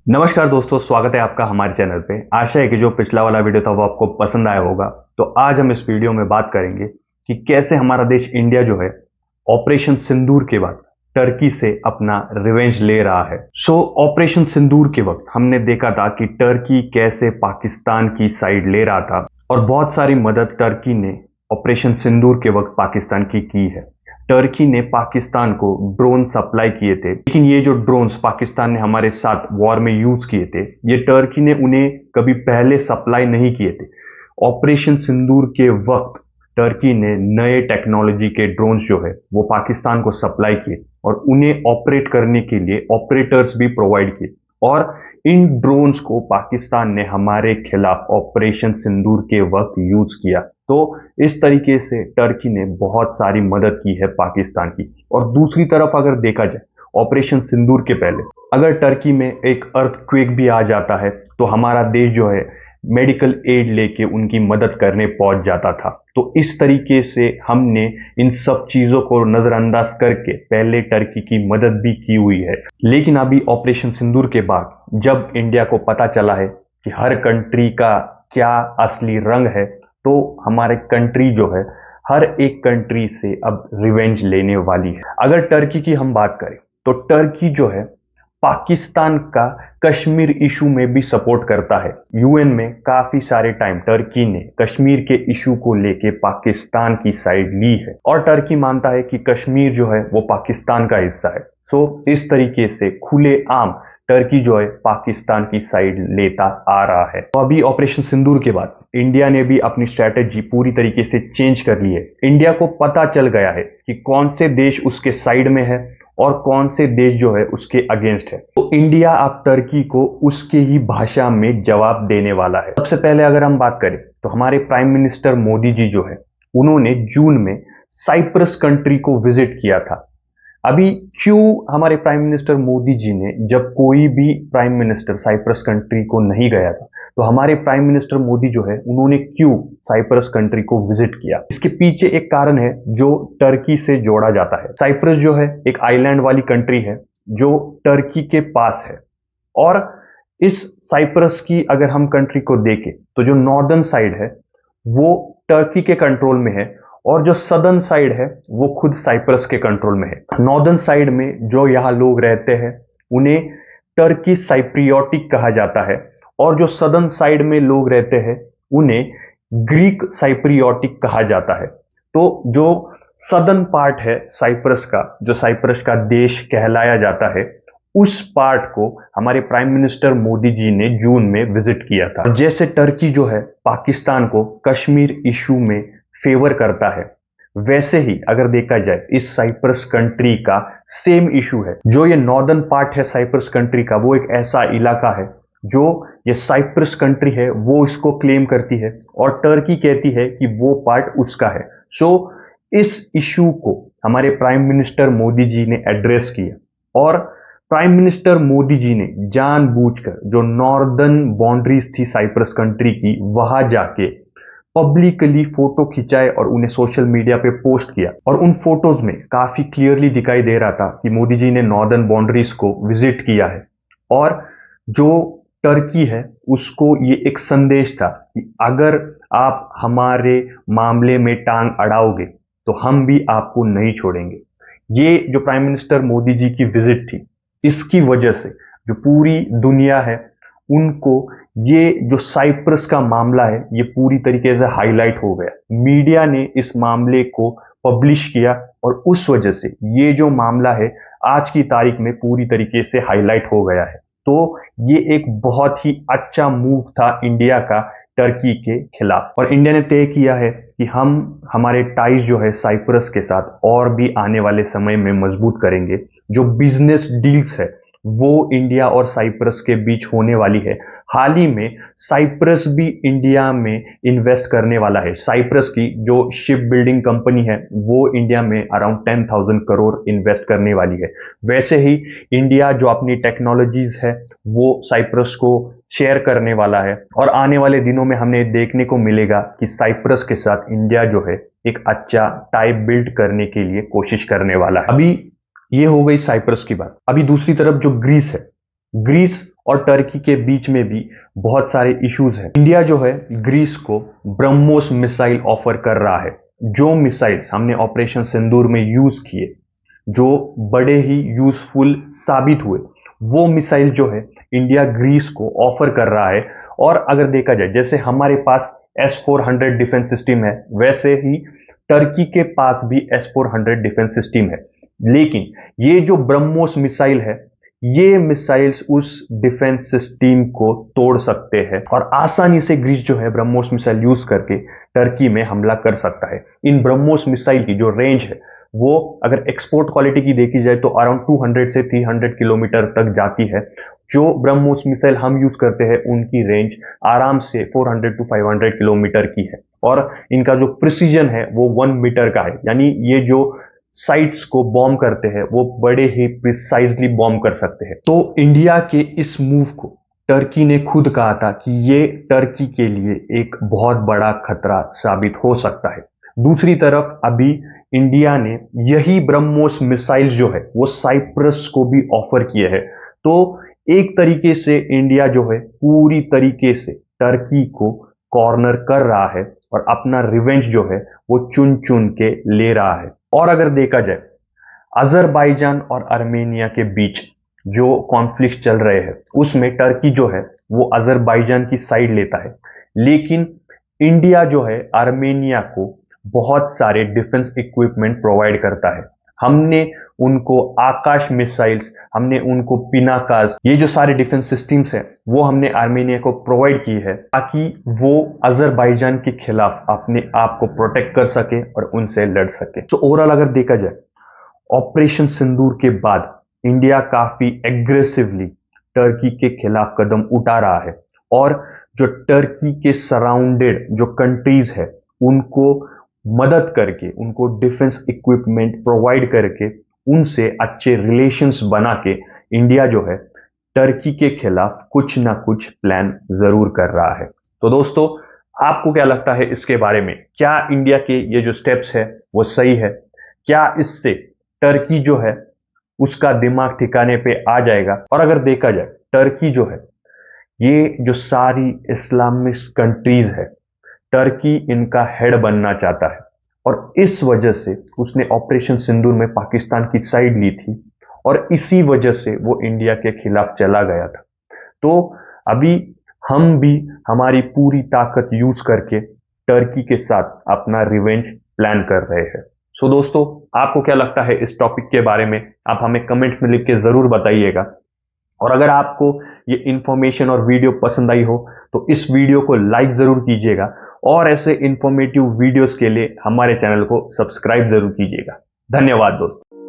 नमस्कार दोस्तों, स्वागत है आपका हमारे चैनल पे। आशा है कि जो पिछला वाला वीडियो था वो आपको पसंद आया होगा। तो आज हम इस वीडियो में बात करेंगे कि कैसे हमारा देश इंडिया जो है ऑपरेशन सिंदूर के बाद टर्की से अपना रिवेंज ले रहा है। ऑपरेशन सिंदूर के वक्त हमने देखा था कि टर्की कैसे पाकिस्तान की साइड ले रहा था और बहुत सारी मदद टर्की ने ऑपरेशन सिंदूर के वक्त पाकिस्तान की है। टर्की ने पाकिस्तान को ड्रोन सप्लाई किए थे, लेकिन ये जो ड्रोन्स पाकिस्तान ने हमारे साथ वॉर में यूज किए थे, ये टर्की ने उन्हें कभी पहले सप्लाई नहीं किए थे। ऑपरेशन सिंदूर के वक्त टर्की ने नए टेक्नोलॉजी के ड्रोन्स जो है वो पाकिस्तान को सप्लाई किए और उन्हें ऑपरेट करने के लिए ऑपरेटर्स भी प्रोवाइड किए। और इन ड्रोन्स को पाकिस्तान ने हमारे खिलाफ ऑपरेशन सिंदूर के वक्त यूज किया। तो इस तरीके से टर्की ने बहुत सारी मदद की है पाकिस्तान की। और दूसरी तरफ अगर देखा जाए, ऑपरेशन सिंदूर के पहले अगर टर्की में एक अर्थक्वेक भी आ जाता है तो हमारा देश जो है मेडिकल एड लेके उनकी मदद करने पहुंच जाता था। तो इस तरीके से हमने इन सब चीजों को नजरअंदाज करके पहले टर्की की मदद भी की हुई है। लेकिन अभी ऑपरेशन सिंदूर के बाद जब इंडिया को पता चला है कि हर कंट्री का क्या असली रंग है, तो हमारे कंट्री जो है हर एक कंट्री से अब रिवेंज लेने वाली है। अगर टर्की की हम बात करें तो टर्की जो है पाकिस्तान का कश्मीर इशू में भी सपोर्ट करता है। यूएन में काफी सारे टाइम टर्की ने कश्मीर के इशू को लेके पाकिस्तान की साइड ली है और टर्की मानता है कि कश्मीर जो है वो पाकिस्तान का हिस्सा है। इस तरीके से खुलेआम टर्की जो है पाकिस्तान की साइड लेता आ रहा है। तो अभी ऑपरेशन सिंदूर के बाद इंडिया ने भी अपनी स्ट्रैटेजी पूरी तरीके से चेंज कर ली है। इंडिया को पता चल गया है कि कौन से देश उसके साइड में है और कौन से देश जो है उसके अगेंस्ट है। तो इंडिया अब टर्की को उसके ही भाषा में जवाब देने वाला है। सबसे पहले अगर हम बात करें तो हमारे प्राइम मिनिस्टर मोदी जी जो है उन्होंने जून में साइप्रस कंट्री को विजिट किया था। अभी क्यों हमारे प्राइम मिनिस्टर मोदी जी ने, जब कोई भी प्राइम मिनिस्टर साइप्रस कंट्री को नहीं गया था, तो हमारे प्राइम मिनिस्टर मोदी जो है उन्होंने क्यों साइप्रस कंट्री को विजिट किया? इसके पीछे एक कारण है जो टर्की से जोड़ा जाता है। साइप्रस जो है एक आइलैंड वाली कंट्री है जो टर्की के पास है। और इस साइप्रस की अगर हम कंट्री को देखें तो जो नॉर्दर्न साइड है वो टर्की के कंट्रोल में है और जो सदर्न साइड है वो खुद साइप्रस के कंट्रोल में है। नॉर्दर्न साइड में जो यहाँ लोग रहते हैं उन्हें टर्की साइप्रियोटिक कहा जाता है और जो सदर्न साइड में लोग रहते हैं उन्हें ग्रीक साइप्रियोटिक कहा जाता है। तो जो सदर्न पार्ट है साइप्रस का, जो साइप्रस का देश कहलाया जाता है, उस पार्ट को हमारे प्राइम मिनिस्टर मोदी जी ने जून में विजिट किया था। जैसे टर्की जो है पाकिस्तान को कश्मीर इशू में फेवर करता है, वैसे ही अगर देखा जाए इस साइप्रस कंट्री का सेम इशू है। जो ये नॉर्दर्न पार्ट है साइप्रस कंट्री का, वो एक ऐसा इलाका है जो ये साइप्रस कंट्री है वो इसको क्लेम करती है और टर्की कहती है कि वो पार्ट उसका है। इस इशू को हमारे प्राइम मिनिस्टर मोदी जी ने एड्रेस किया और प्राइम मिनिस्टर मोदी जी ने जानबूझकर जो नॉर्दर्न बाउंड्रीज थी साइप्रस कंट्री की, वहां जाके पब्लिकली फोटो खिंचाए और उन्हें सोशल मीडिया पे पोस्ट किया। और उन फोटोज में काफी क्लियरली दिखाई दे रहा था कि मोदी जी ने नॉर्दर्न बाउंड्रीज को विजिट किया है। और जो टर्की है उसको ये एक संदेश था कि अगर आप हमारे मामले में टांग अड़ाओगे तो हम भी आपको नहीं छोड़ेंगे। ये जो प्राइम मिनिस्टर मोदी जी की विजिट थी, इसकी वजह से जो पूरी दुनिया है उनको ये जो साइप्रस का मामला है ये पूरी तरीके से हाईलाइट हो गया। मीडिया ने इस मामले को पब्लिश किया और उस वजह से ये जो मामला है आज की तारीख में पूरी तरीके से हाईलाइट हो गया है। तो ये एक बहुत ही अच्छा मूव था इंडिया का टर्की के खिलाफ। और इंडिया ने तय किया है कि हम हमारे टाइज जो है साइप्रस के साथ और भी आने वाले समय में मजबूत करेंगे। जो बिजनेस डील्स है वो इंडिया और साइप्रस के बीच होने वाली है। हाल ही में साइप्रस भी इंडिया में इन्वेस्ट करने वाला है। साइप्रस की जो शिप बिल्डिंग कंपनी है वो इंडिया में अराउंड 10,000 करोड़ इन्वेस्ट करने वाली है। वैसे ही इंडिया जो अपनी टेक्नोलॉजीज है वो साइप्रस को शेयर करने वाला है और आने वाले दिनों में हमें देखने को मिलेगा कि साइप्रस के साथ इंडिया जो है एक अच्छा टाई बिल्ड करने के लिए कोशिश करने वाला है। अभी ये हो गई साइप्रस की बात। अभी दूसरी तरफ जो ग्रीस है, ग्रीस और टर्की के बीच में भी बहुत सारे इश्यूज हैं। इंडिया जो है ग्रीस को ब्रह्मोस मिसाइल ऑफर कर रहा है। जो मिसाइल्स हमने ऑपरेशन सिंदूर में यूज किए, जो बड़े ही यूजफुल साबित हुए, वो मिसाइल जो है इंडिया ग्रीस को ऑफर कर रहा है। और अगर देखा जाए, जैसे हमारे पास S-400 डिफेंस सिस्टम है, वैसे ही टर्की के पास भी S-400 डिफेंस सिस्टम है। लेकिन ये जो ब्रह्मोस मिसाइल है, ये मिसाइल्स उस डिफेंस सिस्टम को तोड़ सकते हैं और आसानी से ग्रीस जो है ब्रह्मोस मिसाइल यूज करके टर्की में हमला कर सकता है। इन ब्रह्मोस मिसाइल की जो रेंज है, वो अगर एक्सपोर्ट क्वालिटी की देखी जाए तो अराउंड 200 से 300 किलोमीटर तक जाती है। जो ब्रह्मोस मिसाइल हम यूज करते हैं, उनकी रेंज आराम से 400 टू 500 किलोमीटर की है और इनका जो प्रिसीजन है वो 1 मीटर का है। यानी ये जो साइट्स को बॉम्ब करते हैं, वो बड़े ही प्रिसाइजली बॉम्ब कर सकते हैं। तो इंडिया के इस मूव को टर्की ने खुद कहा था कि ये टर्की के लिए एक बहुत बड़ा खतरा साबित हो सकता है। दूसरी तरफ अभी इंडिया ने यही ब्रह्मोस मिसाइल जो है वो साइप्रस को भी ऑफर किए हैं। तो एक तरीके से इंडिया जो है पूरी तरीके से टर्की को कॉर्नर कर रहा है और अपना रिवेंज जो है वो चुन चुन के ले रहा है। और अगर देखा जाए, अजरबैजान और आर्मेनिया के बीच जो कॉन्फ्लिक्ट चल रहे हैं, उसमें टर्की जो है वो अजरबैजान की साइड लेता है। लेकिन इंडिया जो है आर्मेनिया को बहुत सारे डिफेंस इक्विपमेंट प्रोवाइड करता है। हमने उनको आकाश मिसाइल्स, हमने उनको पिनाकास, ये जो सारे डिफेंस सिस्टम्स हैं, वो हमने आर्मेनिया को प्रोवाइड की है ताकि वो अजरबैजान के खिलाफ अपने आप को प्रोटेक्ट कर सके और उनसे लड़ सके। तो ओवरऑल अगर देखा जाए, ऑपरेशन सिंदूर के बाद इंडिया काफी एग्रेसिवली टर्की के खिलाफ कदम उठा रहा है और जो टर्की के सराउंडेड जो कंट्रीज है, उनको मदद करके, उनको डिफेंस इक्विपमेंट प्रोवाइड करके, उनसे अच्छे रिलेशंस बना के इंडिया जो है टर्की के खिलाफ कुछ ना कुछ प्लान जरूर कर रहा है। तो दोस्तों, आपको क्या लगता है इसके बारे में? क्या इंडिया के ये जो स्टेप्स है वो सही है? क्या इससे टर्की जो है उसका दिमाग ठिकाने पे आ जाएगा? और अगर देखा जाए, टर्की जो है, ये जो सारी इस्लामिक कंट्रीज है, टर्की इनका हेड बनना चाहता है और इस वजह से उसने ऑपरेशन सिंदूर में पाकिस्तान की साइड ली थी और इसी वजह से वो इंडिया के खिलाफ चला गया था। तो अभी हम भी हमारी पूरी ताकत यूज करके टर्की के साथ अपना रिवेंज प्लान कर रहे हैं। सो दोस्तों, आपको क्या लगता है इस टॉपिक के बारे में? आप हमें कमेंट्स में लिख के जरूर बताइएगा। और अगर आपको ये इंफॉर्मेशन और वीडियो पसंद आई हो तो इस वीडियो को लाइक जरूर कीजिएगा और ऐसे इंफॉर्मेटिव वीडियोस के लिए हमारे चैनल को सब्सक्राइब जरूर कीजिएगा। धन्यवाद दोस्तों।